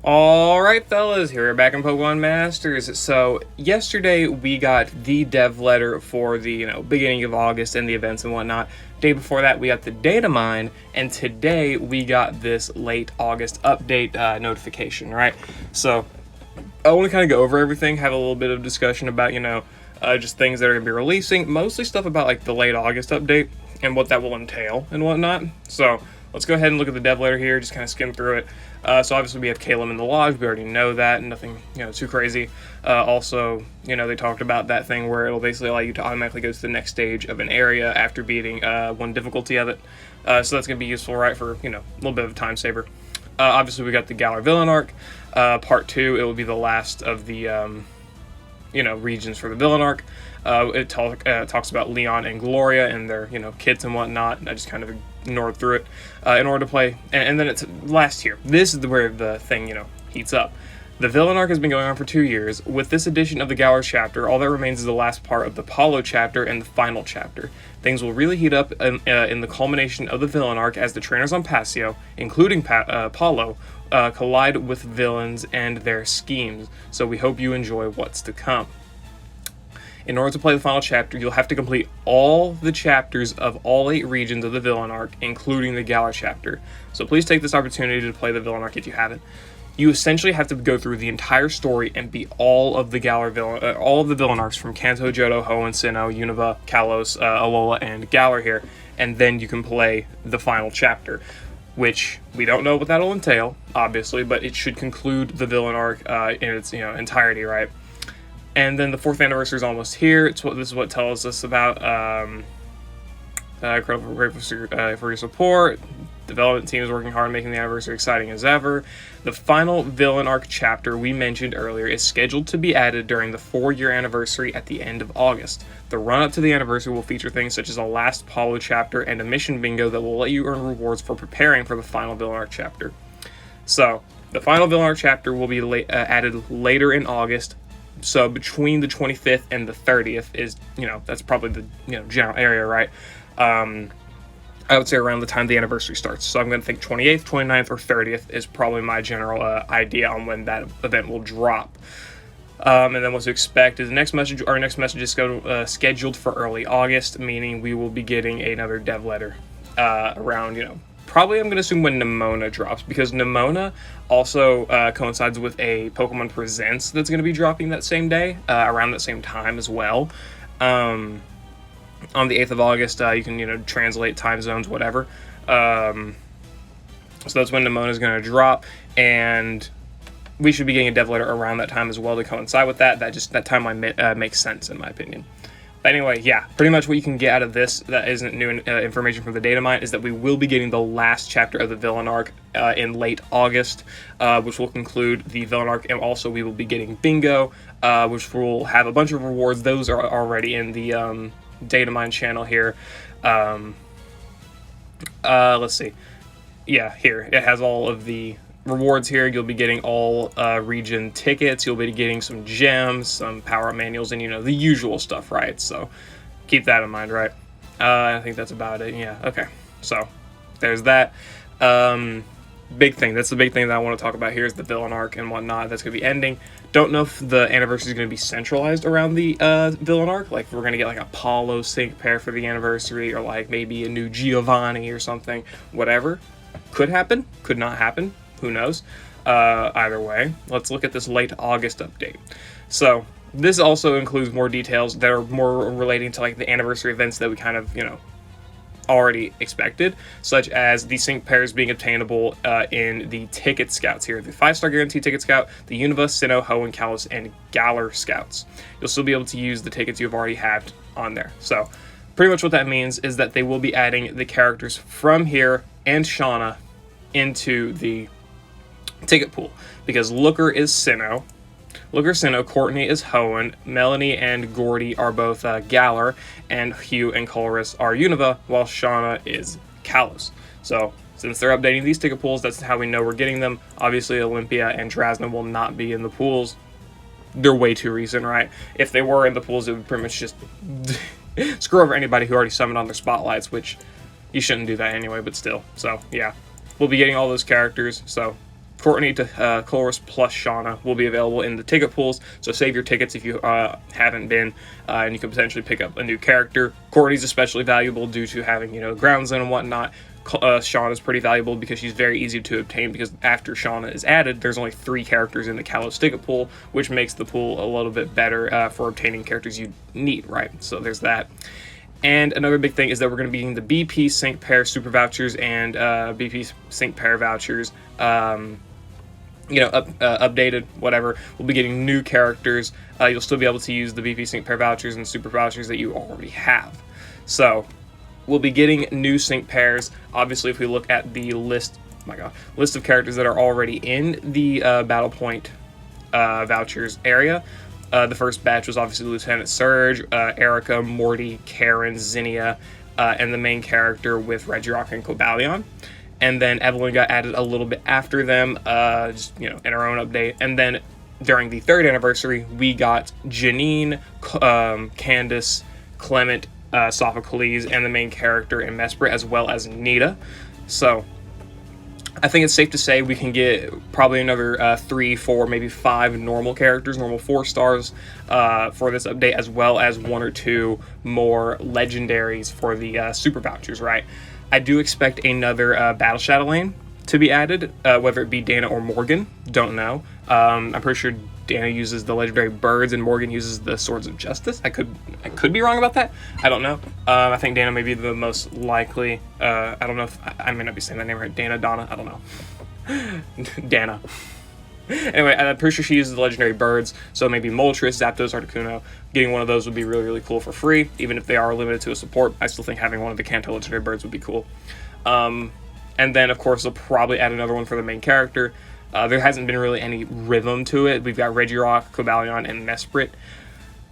Alright fellas, here we're back in Pokemon Masters. So yesterday we got the dev letter for the beginning of August and the events and whatnot. Day before that we got the data mine, and today we got this late August update notification, right? So I want to kind of go over everything, have a little bit of discussion about just things that are going to be releasing, mostly stuff about like the late August update and what that will entail and whatnot. So let's go ahead and look at the dev letter here, just kind of skim through it. So obviously we have Calum in the log, we already know that, nothing too crazy. Also, they talked about that thing where it'll basically allow you to automatically go to the next stage of an area after beating one difficulty of it. So that's going to be useful, right, for, a little bit of a time saver. Obviously we got the Galar Villain arc, part 2, it will be the last of the, regions for the Villain arc. It talks about Leon and Gloria and their, kids and whatnot. I just kind of ignored through it in order to play. And then it's last here. This is where the thing, heats up. The Villain arc has been going on for 2 years. With this edition of the Galar chapter, all that remains is the last part of the Paulo chapter and the final chapter. Things will really heat up in the culmination of the Villain arc as the trainers on Paseo, including Paulo, collide with villains and their schemes. So we hope you enjoy what's to come. In order to play the final chapter, you'll have to complete all the chapters of all 8 regions of the Villain arc, including the Galar chapter. So please take this opportunity to play the Villain arc if you haven't. You essentially have to go through the entire story and beat all of the Villain arcs from Kanto, Johto, Hoenn, Sinnoh, Unova, Kalos, Alola, and Galar here, and then you can play the final chapter, which we don't know what that'll entail, obviously, but it should conclude the Villain arc in its entirety, right? And then the 4th anniversary is almost here. This is what tells us about grateful for your support. Development team is working hard, making the anniversary exciting as ever. The final Villain arc chapter we mentioned earlier is scheduled to be added during the 4-year anniversary at the end of August. The run-up to the anniversary will feature things such as a last Paulo chapter and a mission bingo that will let you earn rewards for preparing for the final Villain arc chapter. So, the final Villain arc chapter will be added later in August. So between the 25th and the 30th is, that's probably the, general area, right? I would say around the time the anniversary starts. So I'm going to think 28th, 29th, or 30th is probably my general idea on when that event will drop. And then what to expect is our next message is scheduled for early August, meaning we will be getting another dev letter around, probably I'm going to assume when Nemona drops, because Nemona also coincides with a Pokemon Presents that's going to be dropping that same day, around that same time as well. On the 8th of August, you can, translate time zones, whatever. So that's when Nemona is going to drop, and we should be getting a dev letter around that time as well to coincide with that. That timeline makes sense, in my opinion. But anyway, yeah, pretty much what you can get out of this that isn't new information from the data mine is that we will be getting the last chapter of the Villain arc in late August, which will conclude the Villain arc, and also we will be getting Bingo, which will have a bunch of rewards. Those are already in the data mine channel here. Let's see. Yeah, here it has all of the rewards here. You'll be getting all region tickets, you'll be getting some gems, some power-up manuals, and the usual stuff, right? So keep that in mind, right? I think that's about it. Yeah, okay, so there's that. Big thing, that's the big thing that I want to talk about here is the Villain arc and whatnot. That's going to be ending. Don't know if the anniversary is going to be centralized around the Villain arc, like we're going to get like a Paulo sync pair for the anniversary, or like maybe a new Giovanni or something, whatever. Could happen, could not happen. Who knows? Either way, let's look at this late August update. So this also includes more details that are more relating to like the anniversary events that we kind of, already expected, such as the sync pairs being obtainable in the ticket scouts here. The 5-star guarantee ticket scout, the Unova, Sinnoh, Hoenn, Kalos, and Galar scouts. You'll still be able to use the tickets you've already had on there. So pretty much what that means is that they will be adding the characters from here and Shauna into the ticket pool, because Looker is Sinnoh, Courtney is Hoenn, Melanie and Gordy are both Galar, and Hugh and Colress are Unova, while Shauna is Kalos. So since they're updating these ticket pools, that's how we know we're getting them. Obviously Olympia and Drasna will not be in the pools. They're way too recent, right? If they were in the pools, it would pretty much just screw over anybody who already summoned on their spotlights, which you shouldn't do that anyway, but still. So yeah, we'll be getting all those characters, so Courtney to Chorus plus Shauna will be available in the ticket pools, so save your tickets if you haven't been, and you can potentially pick up a new character. Courtney's especially valuable due to having, you know, grounds and whatnot. Shauna is pretty valuable because she's very easy to obtain, because after Shauna is added, there's only 3 characters in the Kalos ticket pool, which makes the pool a little bit better for obtaining characters you need, right? So there's that. And another big thing is that we're going to be getting the BP Sync Pair Super Vouchers and BP Sync Pair Vouchers, you know, updated, whatever. We'll be getting new characters. You'll still be able to use the BP Sync Pair Vouchers and Super Vouchers that you already have. So we'll be getting new sync pairs. Obviously, if we look at the list of characters that are already in the Battle Point vouchers area, the first batch was obviously Lieutenant Surge, Erica, Morty, Karen, Zinnia, and the main character with Regirock and Cobalion. And then Evelyn got added a little bit after them, just, you know, in our own update. And then during the 3rd anniversary, we got Janine, Candace, Clement, Sophocles, and the main character in Mesprit, as well as Nita. So I think it's safe to say we can get probably another 3, 4, maybe 5 normal characters, normal 4 stars for this update, as well as 1 or 2 more legendaries for the super vouchers, right? I do expect another Battle Shadow Lane to be added, whether it be Dana or Morgan, don't know. I'm pretty sure Dana uses the legendary birds and Morgan uses the Swords of Justice. I could be wrong about that. I don't know. I think Dana may be the most likely. I don't know if I may not be saying that name right. Donna. I don't know. Dana. Anyway, I'm pretty sure she uses the legendary birds, so maybe Moltres, Zapdos, Articuno. Getting one of those would be really, really cool for free, even if they are limited to a support. I still think having one of the Kanto legendary birds would be cool. And then, of course, they'll probably add another one for the main character. There hasn't been really any rhythm to it. We've got Regirock, Cobalion, and Mesprit.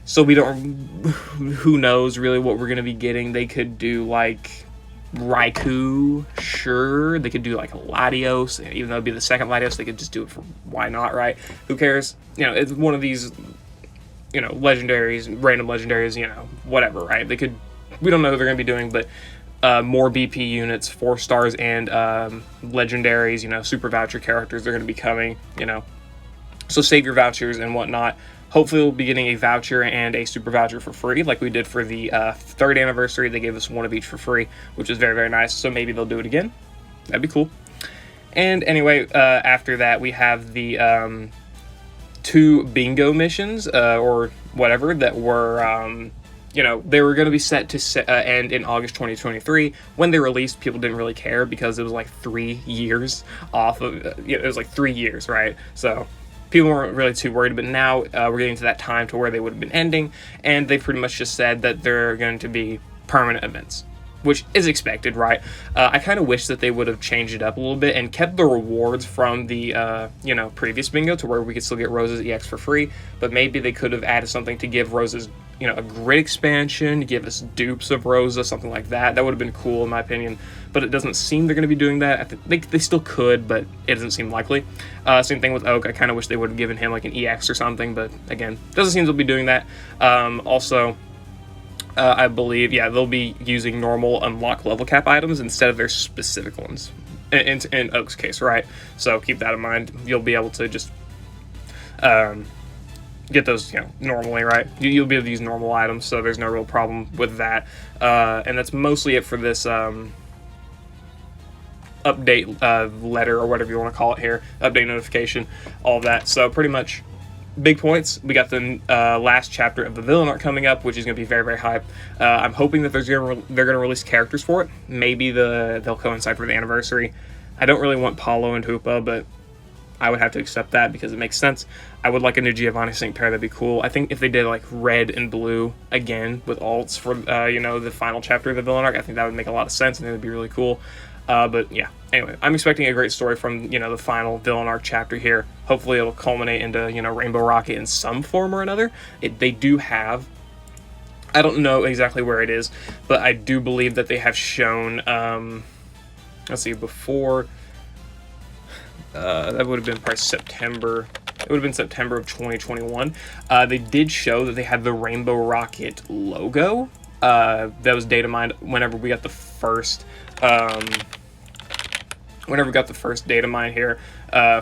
So we don't... Who knows, really, what we're going to be getting. They could do, like, Raikou, sure. They could do, like, a Latios. Even though it'd be the second Latios, they could just do it for... Why not, right? Who cares? You know, it's one of these, you know, legendaries, random legendaries, you know, whatever, right? They could... We don't know who they're going to be doing, but... more BP units, 4 stars, and legendaries, you know, super voucher characters, they're going to be coming, you know. So save your vouchers and whatnot. Hopefully we'll be getting a voucher and a super voucher for free, like we did for the 3rd anniversary. They gave us 1 of each for free, which is very, very nice. So maybe they'll do it again. That'd be cool. And anyway, after that, we have the 2 bingo missions, or whatever, that were... you know, they were going to be set to end in August 2023. When they released, people didn't really care because it was like 3 years off of, it was like 3 years, right? So people weren't really too worried, but now we're getting to that time to where they would have been ending, and they pretty much just said that they're going to be permanent events, which is expected, right? I kind of wish that they would have changed it up a little bit and kept the rewards from the, you know, previous bingo to where we could still get Rose's EX for free, but maybe they could have added something to give Rose's, you know, a grid expansion, give us dupes of Rosa, something like that. That would have been cool in my opinion, but it doesn't seem they're going to be doing that. They still could, but it doesn't seem likely. Same thing with Oak. I kind of wish they would have given him like an EX or something, but again, doesn't seem they'll be doing that. Also, I believe, yeah, they'll be using normal unlock level cap items instead of their specific ones, in Oak's case, right? So keep that in mind. You'll be able to just get those, you know, normally, right? You'll be able to use normal items, so there's no real problem with that. And that's mostly it for this update letter, or whatever you want to call it here, update notification, all of that. So pretty much big points. We got the last chapter of the villain arc coming up, which is going to be very, very hype. I'm hoping that they're going to release characters for it. Maybe they'll coincide for the anniversary. I don't really want Paulo and Hoopa, but I would have to accept that because it makes sense. I would like a new Giovanni St. Pair. That'd be cool. I think if they did like red and blue again with alts for you know, the final chapter of the villain arc, I think that would make a lot of sense and it would be really cool. But yeah, anyway, I'm expecting a great story from, you know, the final villain arc chapter here. Hopefully it'll culminate into, you know, Rainbow Rocket in some form or another. They do have, I don't know exactly where it is, but I do believe that they have shown, let's see, before, that would have been probably September. It would have been September of 2021. They did show that they had the Rainbow Rocket logo. That was data mined whenever we got the first whenever we got the first data mine here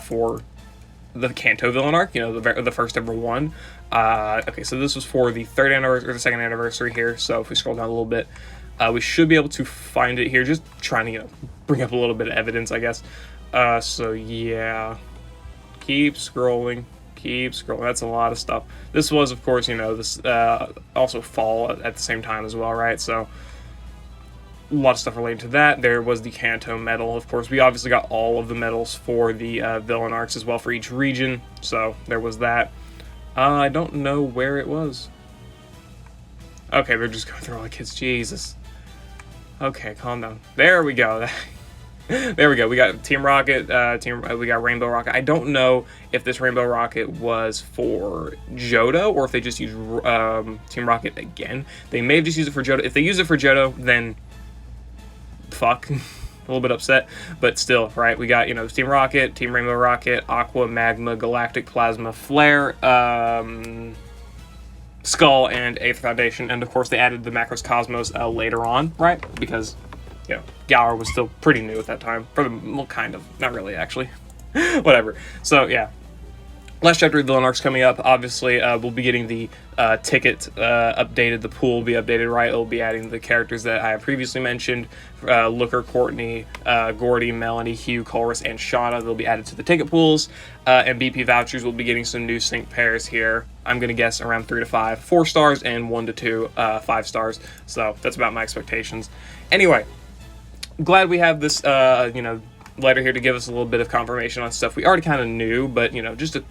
for the Kanto villain arc, you know, the first ever one. Okay, so this was for the third anniversary, or the second anniversary here. So if we scroll down a little bit, we should be able to find it here. Just trying to, you know, bring up a little bit of evidence, I guess. So yeah, keep scrolling. Keep scrolling. That's a lot of stuff. This was, of course, you know, this also fall at the same time as well, right? So a lot of stuff related to that. There was the Kanto medal. Of course, we obviously got all of the medals for the villain arcs as well for each region. So there was that. I don't know where it was. Okay, they're just going through all the kids. Jesus. Okay, calm down. There we go. There we go. We got Team Rocket. We got Rainbow Rocket. I don't know if this Rainbow Rocket was for Johto or if they just used Team Rocket again. They may have just used it for Johto. If they use it for Johto, then fuck. A little bit upset, but still, right? We got, you know, Team Rocket, Team Rainbow Rocket, Aqua, Magma, Galactic, Plasma, Flare, Skull, and Aether Foundation, and of course they added the Macros Cosmos later on, right? Because, you know, Galar was still pretty new at that time. For the, well, kind of, not really, actually. Whatever. So yeah, last chapter of Villain Arc's coming up. Obviously, we'll be getting the ticket updated. The pool will be updated, right? It'll be adding the characters that I have previously mentioned. Looker, Courtney, Gordy, Melanie, Hugh, Colress, and Shauna. They'll be added to the ticket pools. And BP vouchers will be getting some new sync pairs here. I'm going to guess around 3 to 5 4 stars and 1 to 2 5 stars. So that's about my expectations. Anyway, glad we have this, you know, letter here to give us a little bit of confirmation on stuff we already kind of knew, but, you know, just to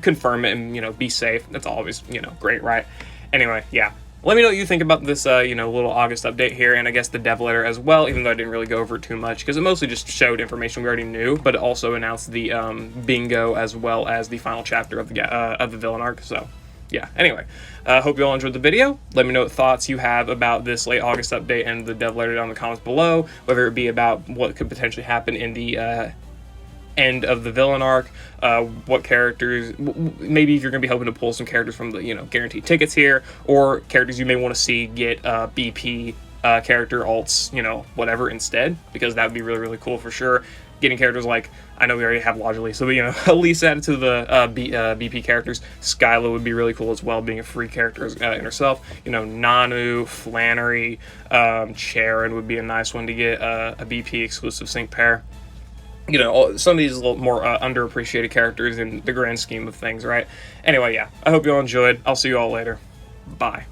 confirm it and, you know, be safe. That's always, you know, great, right? Anyway, yeah. Let me know what you think about this, you know, little August update here, and I guess the dev letter as well, even though I didn't really go over it too much, because it mostly just showed information we already knew, but it also announced the bingo as well as the final chapter of the villain arc, so yeah. Anyway, hope you all enjoyed the video. Let me know what thoughts you have about this late August update and the dev letter down in the comments below, whether it be about what could potentially happen in the end of the villain arc, what characters, maybe if you're going to be hoping to pull some characters from the, you know, guaranteed tickets here, or characters you may want to see get BP character alts, you know, whatever instead, because that would be really, really cool for sure. Getting characters like, I know we already have Logically, so, you know, Elise added to the BP characters. Skyla would be really cool as well, being a free character in herself. You know, Nanu, Flannery, Charon would be a nice one to get a BP exclusive sync pair. You know, some of these little more underappreciated characters in the grand scheme of things, right? Anyway, yeah, I hope you all enjoyed. I'll see you all later. Bye.